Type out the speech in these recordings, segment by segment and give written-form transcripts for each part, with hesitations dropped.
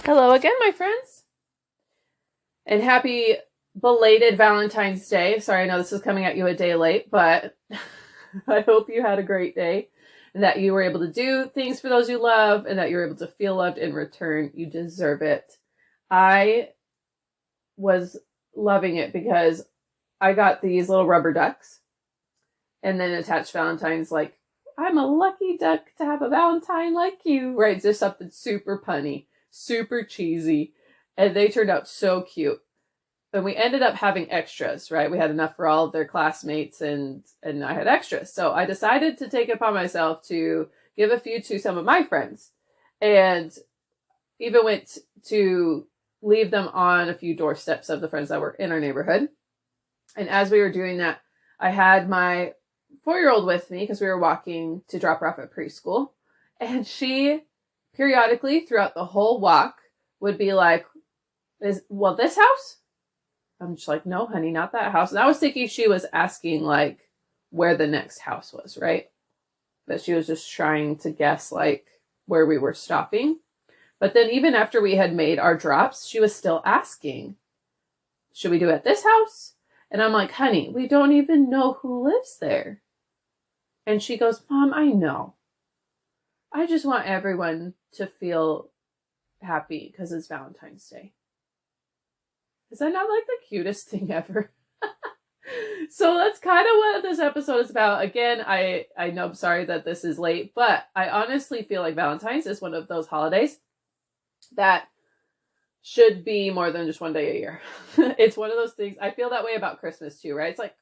Hello again, my friends, and happy belated Valentine's Day. Sorry, I know this is coming at you a day late, but I hope you had a great day and that you were able to do things for those you love and that you were able to feel loved in return. You deserve it. I was loving it because I got these little rubber ducks and then attached Valentine's like, I'm a lucky duck to have a Valentine like you, right? Just something super punny, super cheesy. And they turned out so cute. And we ended up having extras, right? We had enough for all of their classmates and I had extras. So I decided to take it upon myself to give a few to some of my friends. And even went to leave them on a few doorsteps of the friends that were in our neighborhood. And as we were doing that, I had my 4-year-old with me because we were walking to drop her off at preschool. And she periodically throughout the whole walk would be like, this house? I'm just like, no, honey, not that house. And I was thinking she was asking like where the next house was, right? But she was just trying to guess like where we were stopping. But then even after we had made our drops, she was still asking, should we do it at this house? And I'm like, honey, we don't even know who lives there. And she goes, Mom, I know. I just want everyone to feel happy because it's Valentine's Day. Is that not like the cutest thing ever? So that's kind of what this episode is about. Again, I know I'm sorry that this is late, but I honestly feel like Valentine's is one of those holidays that should be more than just one day a year. It's one of those things. I feel that way about Christmas too, right? It's like,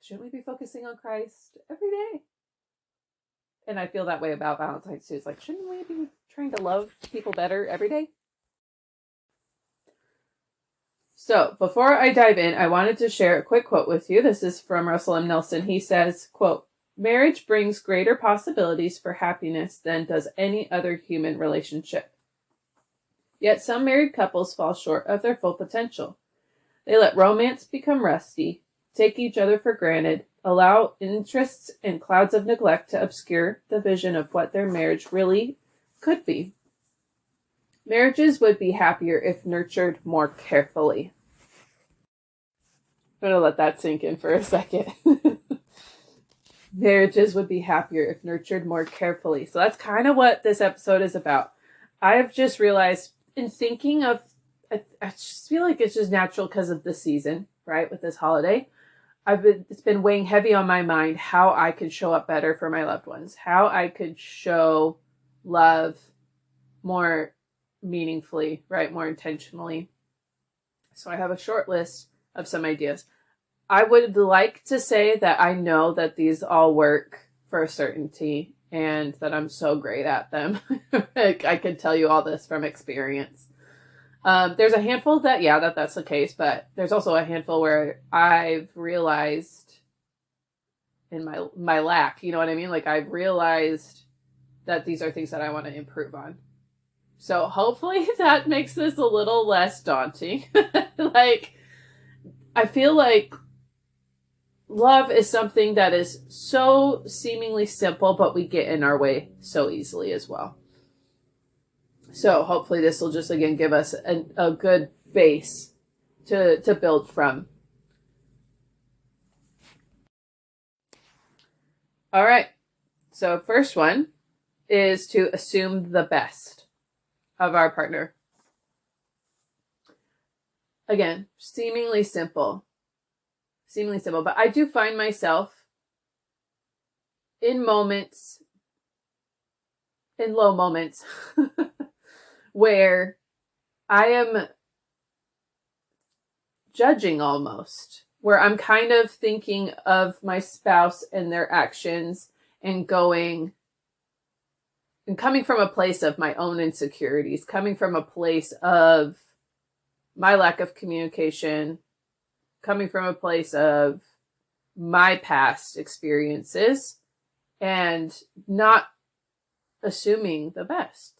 shouldn't we be focusing on Christ every day? And I feel that way about Valentine's too. It's like, shouldn't we be trying to love people better every day? So before I dive in, I wanted to share a quick quote with you. This is from Russell M. Nelson. He says, quote, marriage brings greater possibilities for happiness than does any other human relationship. Yet some married couples fall short of their full potential. They let romance become rusty, take each other for granted, allow interests and clouds of neglect to obscure the vision of what their marriage really could be. Marriages would be happier if nurtured more carefully. I'm going to let that sink in for a second. Marriages would be happier if nurtured more carefully. So that's kind of what this episode is about. I've just realized in thinking of, I just feel like it's just natural because of the season, right? With this holiday, it's been weighing heavy on my mind how I could show up better for my loved ones, how I could show love more meaningfully, right? More intentionally. So I have a short list of some ideas. I would like to say that I know that these all work for a certainty and that I'm so great at them. I could tell you all this from experience. There's a handful that's the case, but there's also a handful where I've realized in my lack, you know what I mean? Like I've realized that these are things that I want to improve on. So hopefully that makes this a little less daunting. Like, I feel like love is something that is so seemingly simple, but we get in our way so easily as well. So hopefully this will just, again, give us a good base to build from. All right. So first one is to assume the best of our partner. Again, seemingly simple, but I do find myself in low moments where I am judging almost, where I'm kind of thinking of my spouse and their actions and coming from a place of my own insecurities, coming from a place of my lack of communication, coming from a place of my past experiences, and not assuming the best.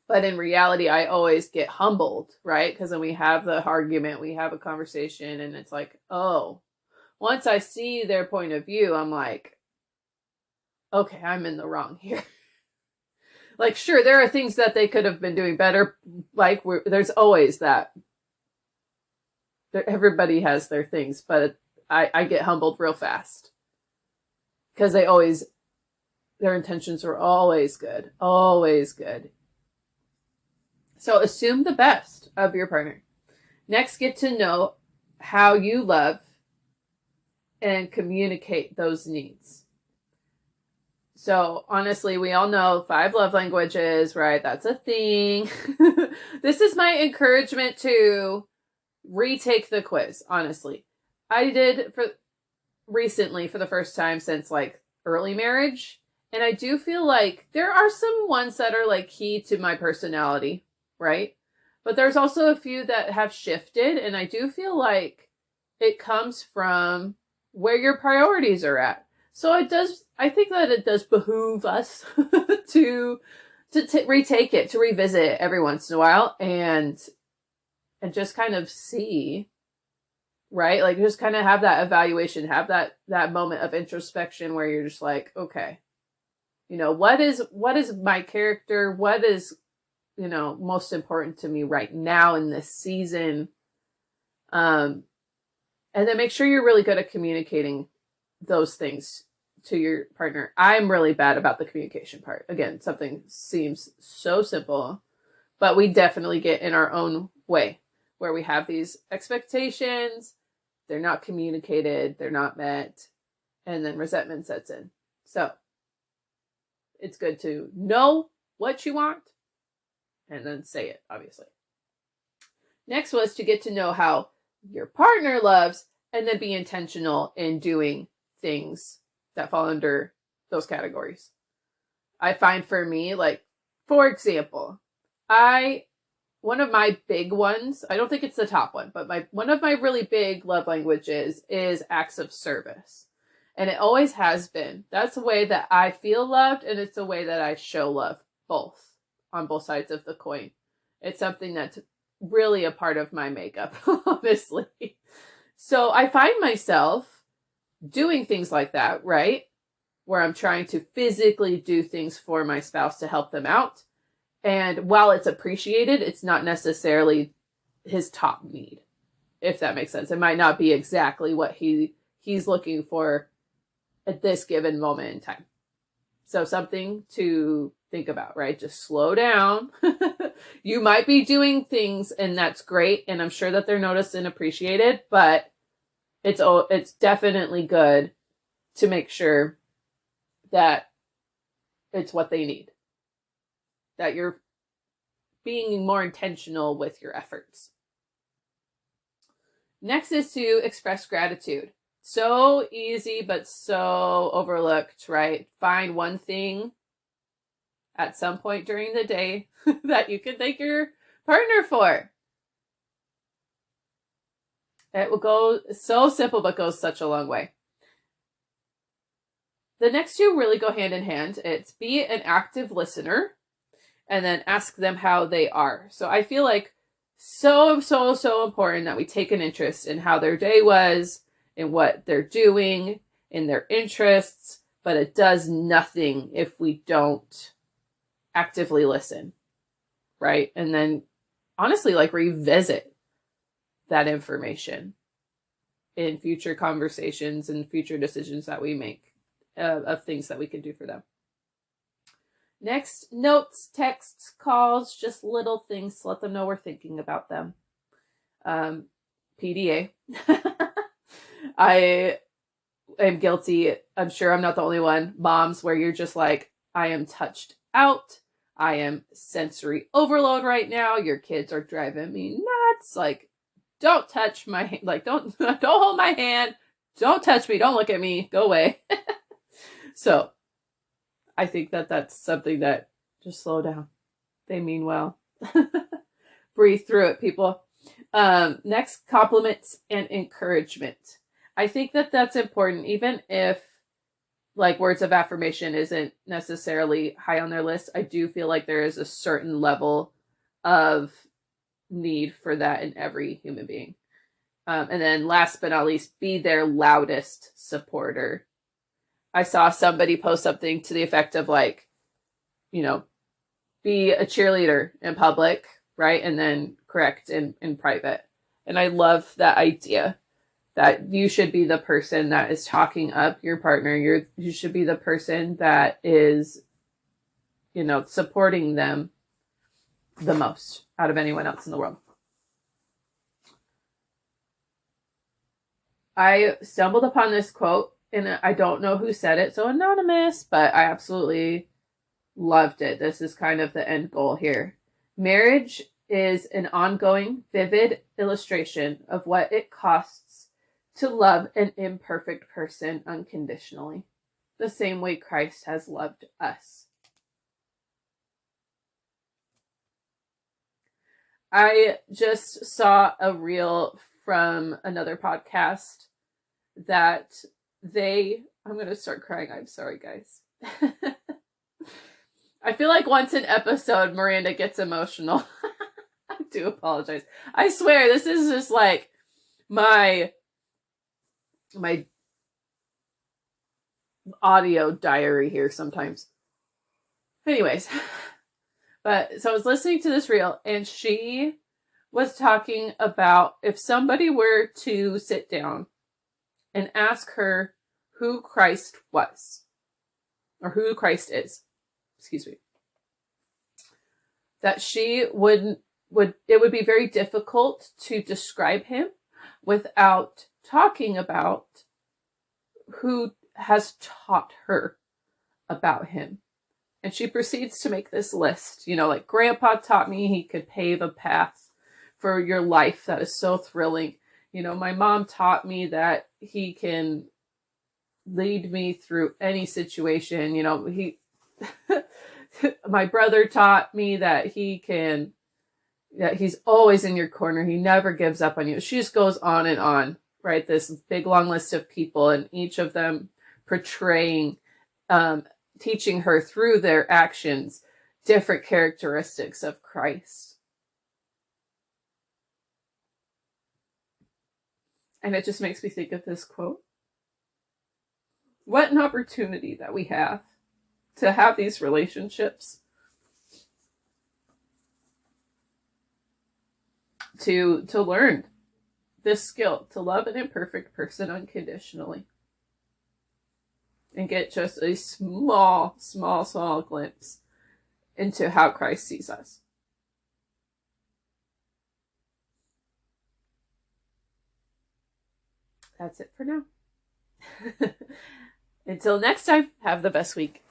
But in reality, I always get humbled, right? Because then we have the argument, we have a conversation, and it's like, oh, once I see their point of view, I'm like, okay, I'm in the wrong here. Like, sure, there are things that they could have been doing better. Like, there's always that. Everybody has their things, but I get humbled real fast because their intentions were always good, always good. So assume the best of your partner. Next, get to know how you love and communicate those needs. So honestly, we all know 5 love languages, right? That's a thing. This is my encouragement to retake the quiz, honestly. I did recently for the first time since like early marriage. And I do feel like there are some ones that are like key to my personality, right? But there's also a few that have shifted. And I do feel like it comes from where your priorities are at. So I think that it does behoove us to retake it, to revisit it every once in a while and just kind of see, right? Like just kind of have that evaluation, have that moment of introspection where you're just like, okay, what is my character? What is, most important to me right now in this season? And then make sure you're really good at communicating those things to your partner. I'm really bad about the communication part. Again, something seems so simple, but we definitely get in our own way where we have these expectations, they're not communicated, they're not met, and then resentment sets in. So it's good to know what you want and then say it, obviously. Next was to get to know how your partner loves and then be intentional in doing things that fall under those categories. I find for me, like, for example, one of my big ones, I don't think it's the top one, but one of my really big love languages is acts of service. And it always has been. That's a way that I feel loved, and it's a way that I show love, on both sides of the coin. It's something that's really a part of my makeup, honestly. So I find myself doing things like that, right? Where I'm trying to physically do things for my spouse to help them out. And while it's appreciated, it's not necessarily his top need, if that makes sense. It might not be exactly what he's looking for at this given moment in time. So something to think about, right? Just slow down. You might be doing things and that's great. And I'm sure that they're noticed and appreciated, but it's definitely good to make sure that it's what they need. That you're being more intentional with your efforts. Next is to express gratitude. So easy, but so overlooked, right? Find one thing at some point during the day that you can thank your partner for. It will go so simple, but goes such a long way. The next two really go hand in hand. It's be an active listener and then ask them how they are. So I feel like so important that we take an interest in how their day was, in what they're doing, in their interests, but it does nothing if we don't actively listen, right? And then honestly, like revisit that information in future conversations and future decisions that we make of things that we can do for them. Next, notes, texts, calls, just little things to let them know we're thinking about them. PDA. I am guilty. I'm sure I'm not the only one. Moms, where you're just like, I am touched out. I am sensory overload right now. Your kids are driving me nuts. Like, don't touch my hand. Like, don't hold my hand. Don't touch me. Don't look at me. Go away. So I think that that's something that just slow down. They mean well. Breathe through it, people. Next, compliments and encouragement. I think that that's important, even if like words of affirmation isn't necessarily high on their list. I do feel like there is a certain level of need for that in every human being. And then last but not least, be their loudest supporter. I saw somebody post something to the effect of like, be a cheerleader in public, right? And then correct in private. And I love that idea that you should be the person that is talking up your partner. You should be the person that is, supporting them the most out of anyone else in the world. I stumbled upon this quote, and I don't know who said it, so anonymous, but I absolutely loved it. This is kind of the end goal here. Marriage is an ongoing, vivid illustration of what it costs to love an imperfect person unconditionally, the same way Christ has loved us. I just saw a reel from another podcast that I'm going to start crying. I'm sorry, guys. I feel like once an episode, Miranda gets emotional. I do apologize. I swear, this is just like my audio diary here sometimes. Anyways, but so I was listening to this reel, and she was talking about if somebody were to sit down and ask her who Christ was, or who Christ is, excuse me, that she it would be very difficult to describe him without talking about who has taught her about him. And she proceeds to make this list, like Grandpa taught me he could pave a path for your life that is so thrilling. My mom taught me that he can lead me through any situation. My brother taught me that he's always in your corner. He never gives up on you. She just goes on and on, right? This big long list of people, and each of them portraying, teaching her through their actions, different characteristics of Christ. And it just makes me think of this quote. What an opportunity that we have to have these relationships, to learn this skill, to love an imperfect person unconditionally, and get just a small glimpse into how Christ sees us. That's it for now. Until next time, have the best week.